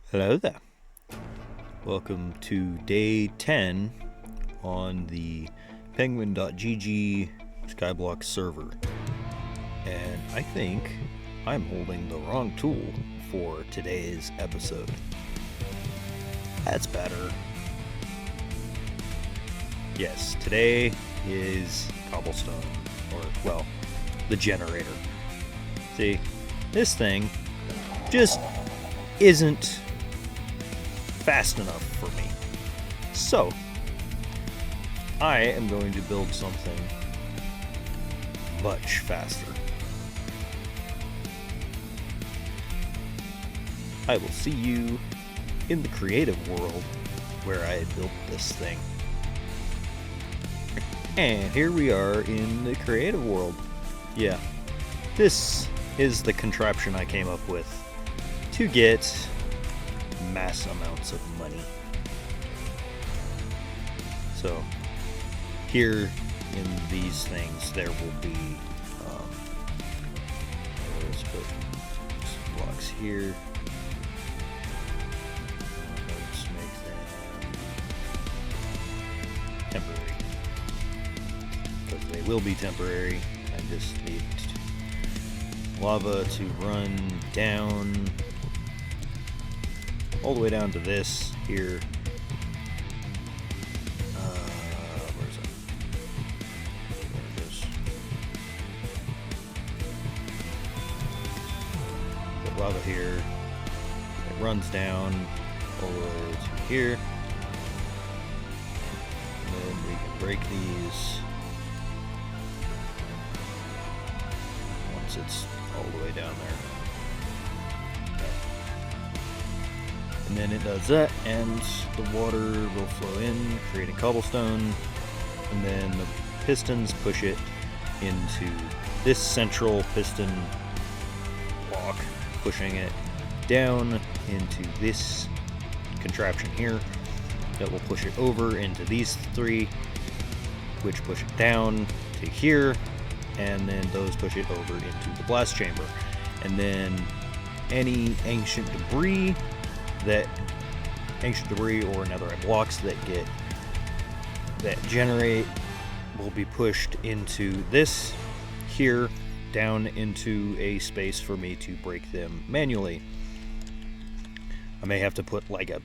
Hello there. Welcome to day 10 on the penguin.gg Skyblock server. And I think I'm holding the wrong tool for today's episode. That's better. Yes, today is cobblestone, or, well, the generator. See, this thing just isn't fast enough for me. So, I am going to build something much faster. I will see you in the creative world where I had built this thing. And here we are in the creative world. Yeah, this is the contraption I came up with to get mass amounts of money. So here in these things there will be let's put some blocks here. Let's make them temporary, because they will be temporary. I just need lava to run down all the way down to this here. Where's it? There it is. Put lava here. It runs down all the way to here. And then we can break these once it's all the way down there. And then it does that, and the water will flow in, creating cobblestone, and then the pistons push it into this central piston block, pushing it down into this contraption here that will push it over into these three, which push it down to here, and then those push it over into the blast chamber. And then any ancient debris or netherite blocks that generate will be pushed into this here, down into a space for me to break them manually. I may have to put like a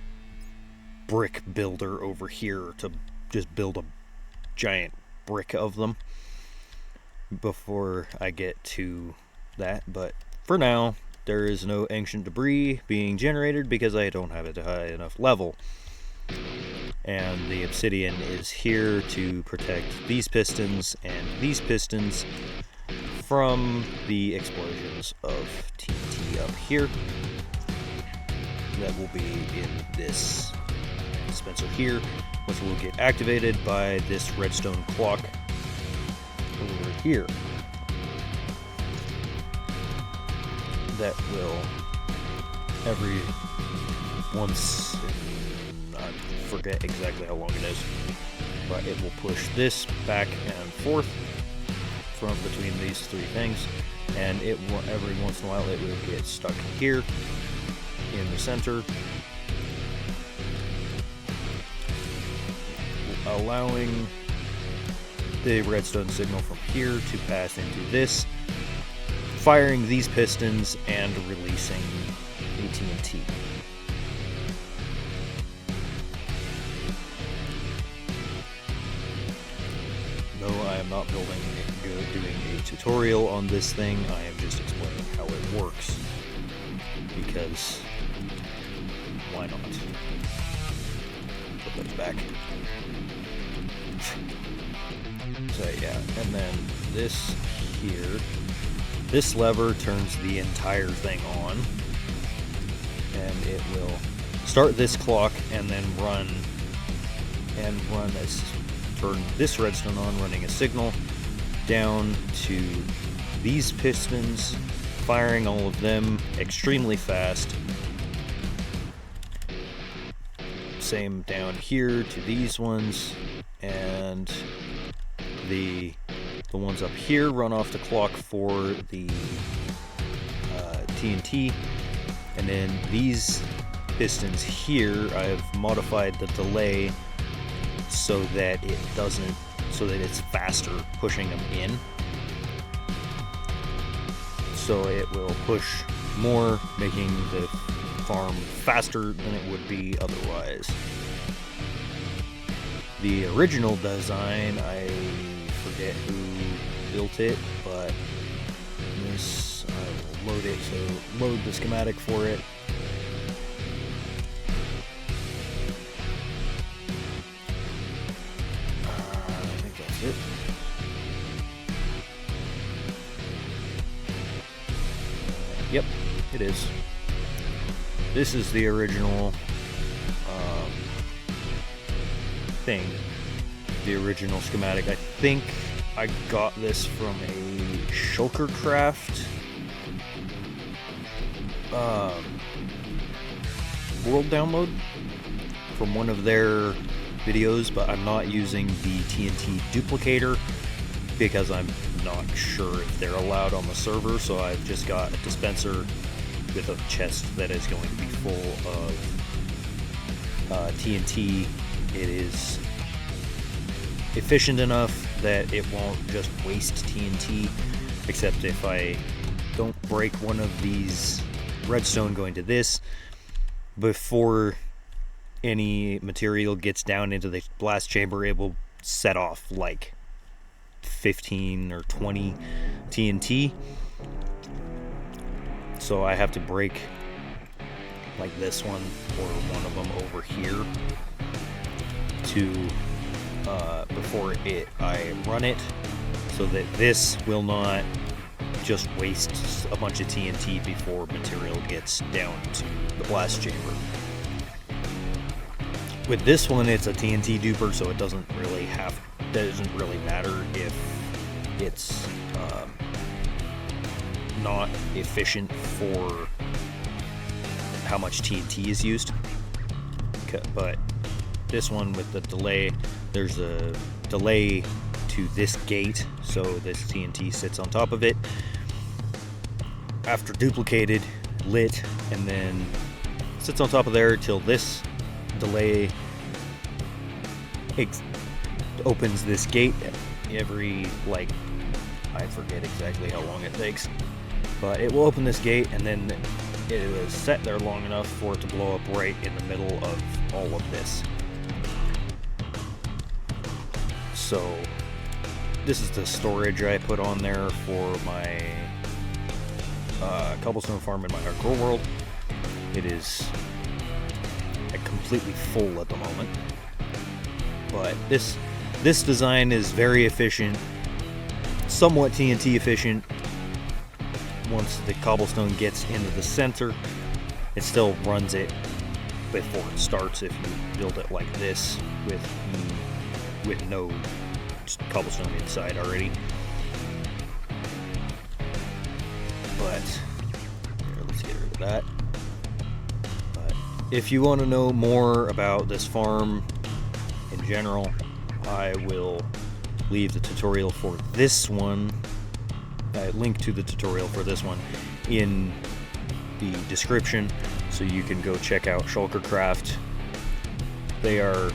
brick builder over here to just build a giant brick of them before I get to that, but for now there is no ancient debris being generated because I don't have it at a high enough level. And the obsidian is here to protect these pistons and these pistons from the explosions of TNT up here. That will be in this dispenser here, which will get activated by this redstone clock over here. That will every once, I forget exactly how long it is, but it will push this back and forth from between these three things, and it will every once in a while it will get stuck here in the center, allowing the redstone signal from here to pass into this, firing these pistons and releasing TNT. No, I am not doing a tutorial on this thing. I am just explaining how it works, because why not? Put those back. So yeah, and then this here. This lever turns the entire thing on, and it will start this clock and then turn this redstone on, running a signal down to these pistons, firing all of them extremely fast. Same down here to these ones, and the ones up here run off the clock for the TNT, and then these pistons here, I've modified the delay so that it's faster pushing them in. So it will push more, making the farm faster than it would be otherwise. The original design, I forget who built it, but this, I will load it, so load the schematic for it. I think that's it. Yep, it is. This is the original thing, the original schematic. I think I got this from a Shulkercraft world download from one of their videos, but I'm not using the TNT duplicator because I'm not sure if they're allowed on the server, so I've just got a dispenser with a chest that is going to be full of TNT. It is efficient enough that it won't just waste TNT, except if I don't break one of these redstone going to this before any material gets down into the blast chamber, it will set off like 15 or 20 TNT. So I have to break like this one or one of them over here to before I run it, so that this will not just waste a bunch of TNT before material gets down to the blast chamber. With this one, it's a TNT duper, so it doesn't really matter if it's not efficient for how much TNT is used. But this one with the delay, there's a delay to this gate, so this TNT sits on top of it after duplicated, lit, and then sits on top of there till this delay opens this gate every, like, I forget exactly how long it takes, but it will open this gate, and then it is set there long enough for it to blow up right in the middle of all of this. So this is the storage I put on there for my cobblestone farm in my hardcore world. It is completely full at the moment, but this design is very efficient, somewhat TNT efficient. Once the cobblestone gets into the center, it still runs it before it starts if you build it like this with no cobblestone inside already. But here, let's get rid of that. But if you want to know more about this farm in general, I will leave the tutorial for this one. I link to the tutorial for this one in the description, so you can go check out Shulkercraft. They are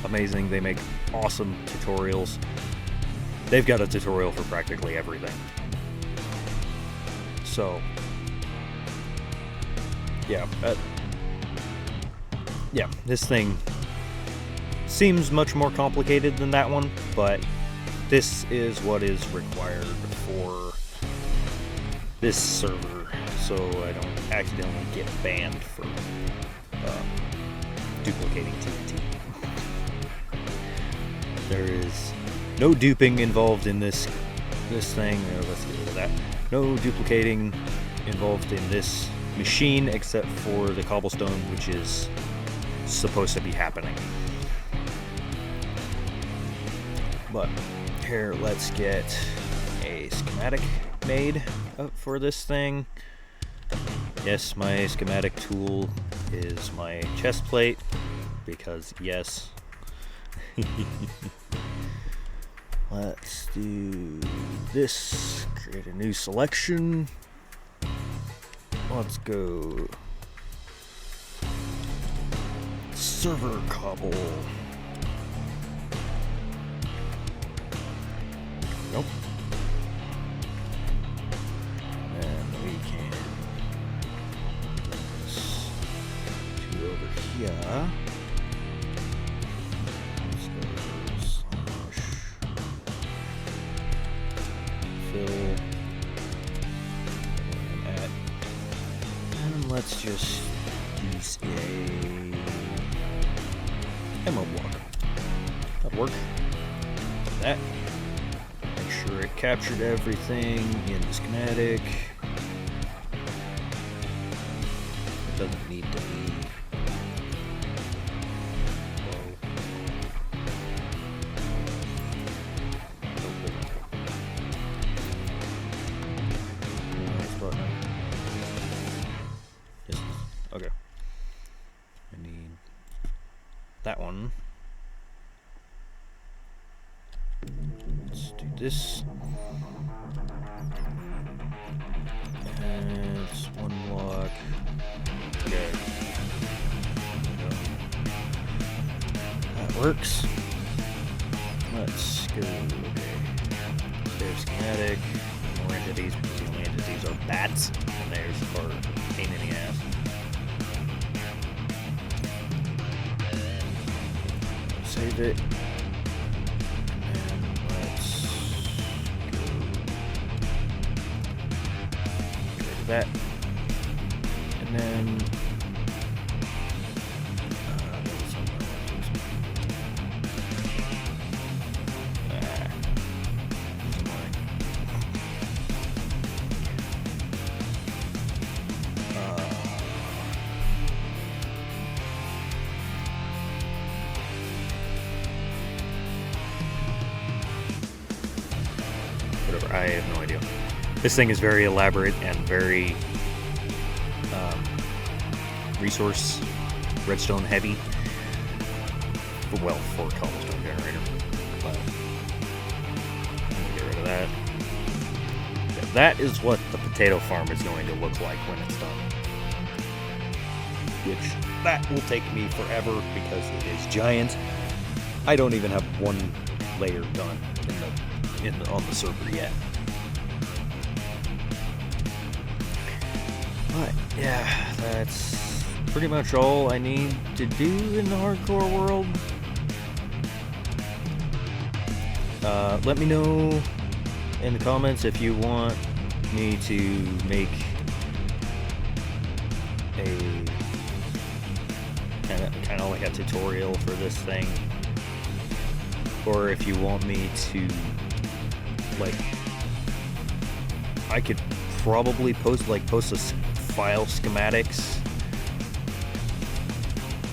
amazing. They make awesome tutorials. They've got a tutorial for practically everything. So yeah, this thing seems much more complicated than that one, but this is what is required for this server, so I don't accidentally get banned for duplicating TNT. There is no duping involved in this thing. Let's get rid of that. No duplicating involved in this machine except for the cobblestone, which is supposed to be happening. But here, let's get a schematic made up for this thing. Yes, my schematic tool is my chest plate, because yes. Let's do this, create a new selection. Let's go server cobble. Nope. And we can bring this to over here. Let's go slash fill and add. And let's just use a ammo block. That'll work. That. Make sure it captured everything in the schematic. It doesn't need to be. Yes. Okay. I need that one. Let's do this. And it's one block. Okay. That works. Let's go. Okay. There's schematic. More entities, because the only entities are bats. And there's our pain in the ass. Save it. That, and then whatever, I have no idea. This thing is very elaborate and very resource redstone heavy. Well, for a cobblestone generator. But I'm gonna get rid of that. Yeah, that is what the potato farm is going to look like when it's done. Which that will take me forever because it is giant. I don't even have one layer done on the server yet. But yeah, that's pretty much all I need to do in the hardcore world. Let me know in the comments if you want me to make a kind of like a tutorial for this thing, or if you want me to, like, I could probably post a file schematics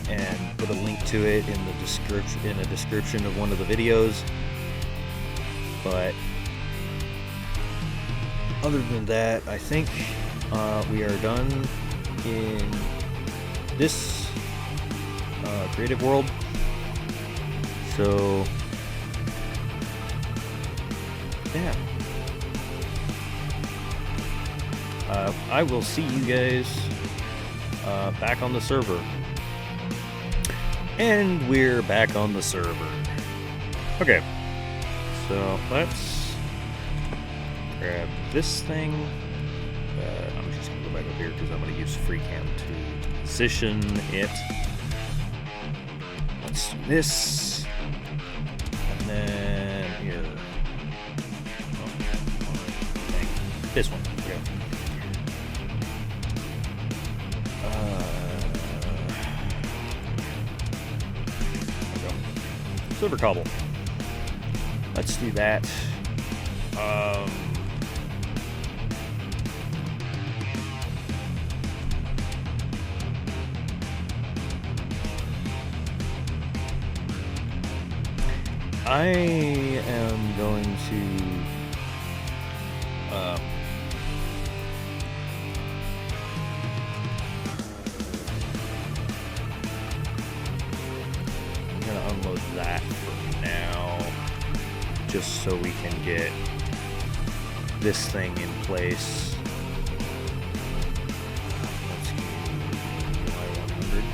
and put a link to it in the description of one of the videos. But other than that, I think we are done in this creative world. So yeah, I will see you guys back on the server. And we're back on the server. Okay, so let's grab this thing. I'm just gonna go back up here because I'm gonna use FreeCam to position it. Let's do this, and then here. Oh, dang. This one. Okay. Silver cobble. Let's do that. I am going to I'm gonna unload that for now, just so we can get this thing in place. Let's go Y100.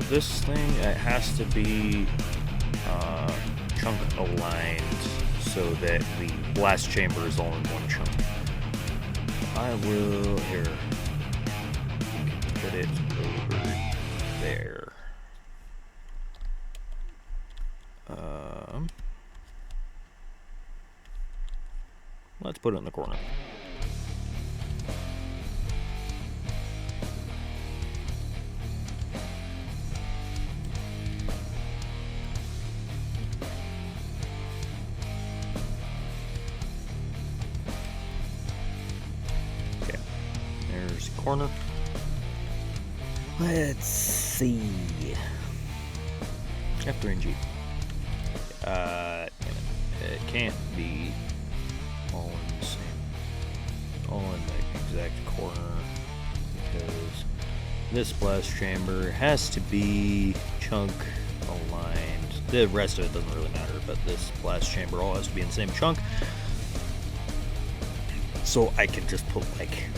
this thing, it has to be chunk aligned so that the blast chamber is all in one chunk. I will, here, put it over there. Let's put it in the corner. Okay, there's the corner. Let's see. F3 and G. It can't be all in the same, all in the exact corner, because this blast chamber has to be chunk aligned. The rest of it doesn't really matter, but this blast chamber all has to be in the same chunk. So I can just put like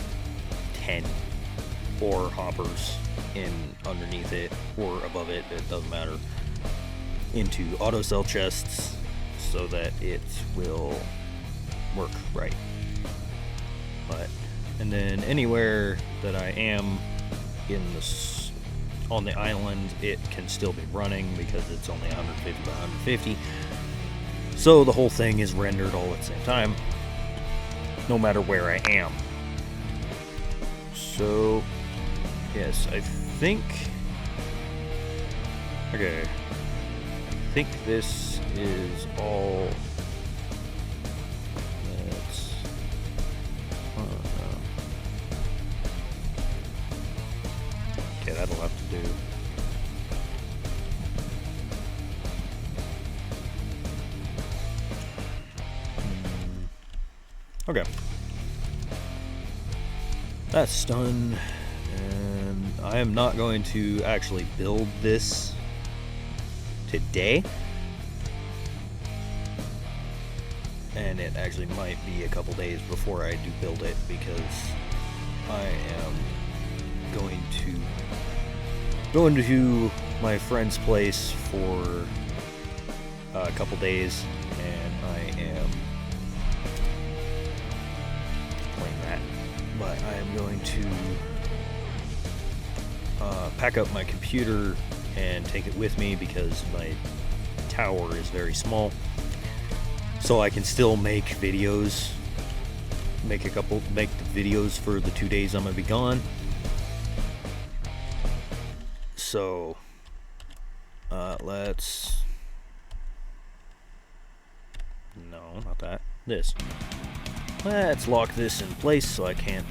10 ore hoppers in underneath it or above it, it doesn't matter, into auto cell chests so that it will work right. But and then anywhere that I am in this on the island, it can still be running because it's only 150 by 150. So the whole thing is rendered all at the same time, no matter where I am. So yes, I think, okay, I think this is all. Let's, okay, that'll have to do. Okay, that's done, and I am not going to actually build this today, and it actually might be a couple days before I do build it, because I am going to go into my friend's place for a couple days, and I am playing that, but I am going to pack up my computer and take it with me, because my tower is very small, so I can still make videos, make the videos for the 2 days I'm gonna be gone. So let's, no, not that, this. Let's lock this in place so I can't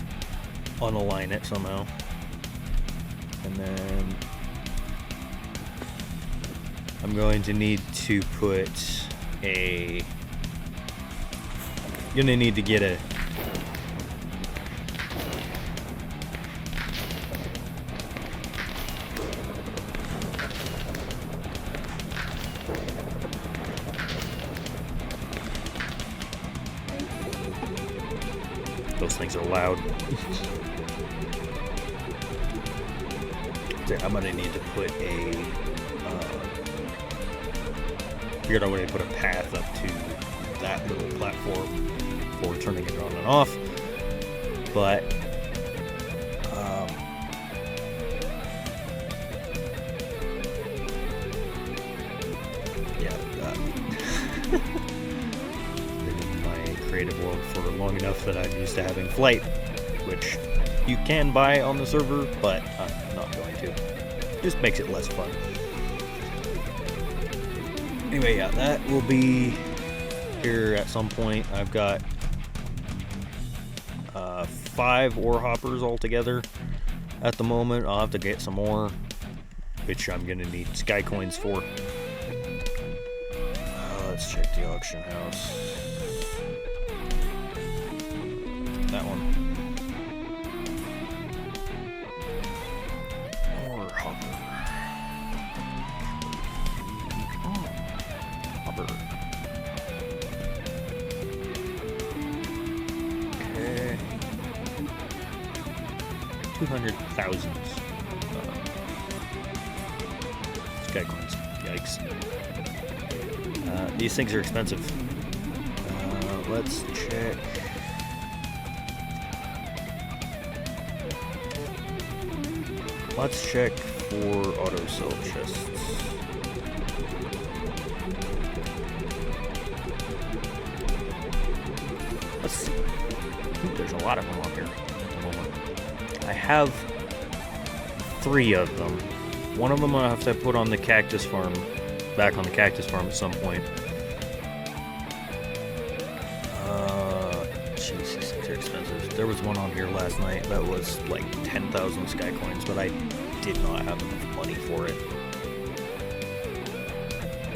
unalign it somehow. And then I'm going to need to put a, gonna need to get a, those things are loud. I'm gonna need to put a, figured out a way to put a path up to that little platform for turning it on and off, but yeah, been in my creative world for long enough that I'm used to having flight, which you can buy on the server, but I'm not going to. Just makes it less fun. Anyway, yeah, that will be here at some point. I've got 5 ore hoppers altogether at the moment. I'll have to get some more, which I'm going to need sky coins for. Let's check the auction house. That one. Ore hopper. Hopper. Okay. 200,000. sky coins. Yikes. These things are expensive. Let's check. Let's check for auto cell chests. Let's see. Ooh, there's a lot of them on here at the moment. I have 3 of them. One of them I'll have to put on the cactus farm, back on the cactus farm at some point. Jeez, these things are expensive. There was one on here last night that was like 10,000 sky coins, but I did not have enough money for it.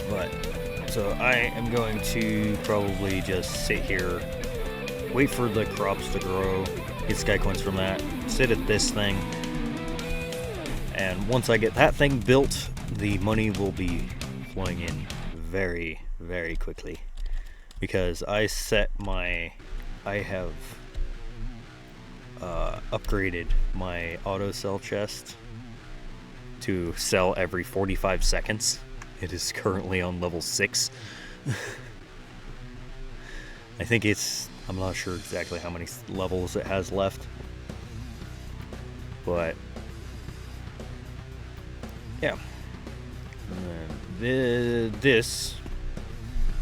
But, so I am going to probably just sit here, wait for the crops to grow, get sky coins from that, sit at this thing, and once I get that thing built, the money will be flowing in very, very quickly. Because I have upgraded my auto cell chest to sell every 45 seconds. It is currently on level 6. I think I'm not sure exactly how many levels it has left. But yeah. And then this,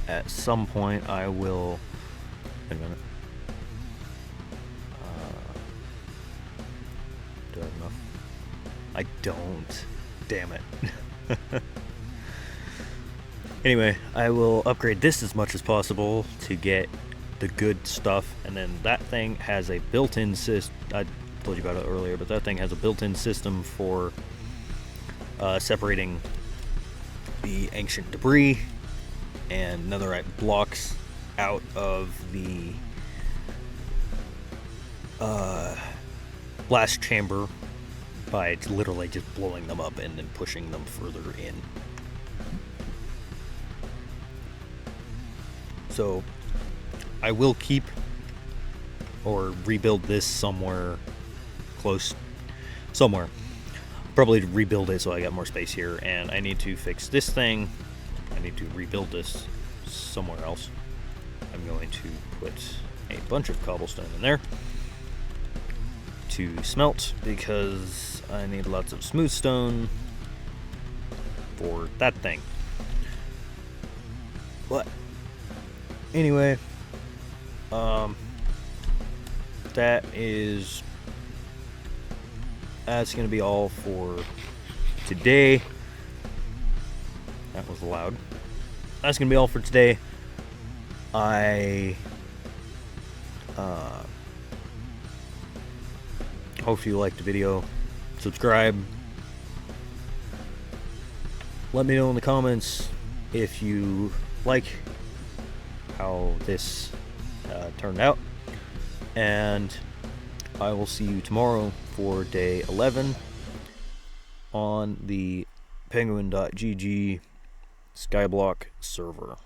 at some point, I will. Wait a minute. Do I have enough? I don't. Damn it. Anyway, I will upgrade this as much as possible to get the good stuff, and then that thing has a built-in system. I told you about it earlier, but that thing has a built-in system for separating the ancient debris and netherite blocks out of the blast chamber by literally just blowing them up and then pushing them further in. So I will keep or rebuild this somewhere close, somewhere. Probably rebuild it so I got more space here, and I need to fix this thing. I need to rebuild this somewhere else. I'm going to put a bunch of cobblestone in there to smelt because I need lots of smooth stone for that thing. But anyway, that's gonna be all for today. That was loud. That's gonna be all for today. I hope you liked the video. Subscribe. Let me know in the comments if you like how this turned out, and I will see you tomorrow for day 11 on the penguin.gg Skyblock server.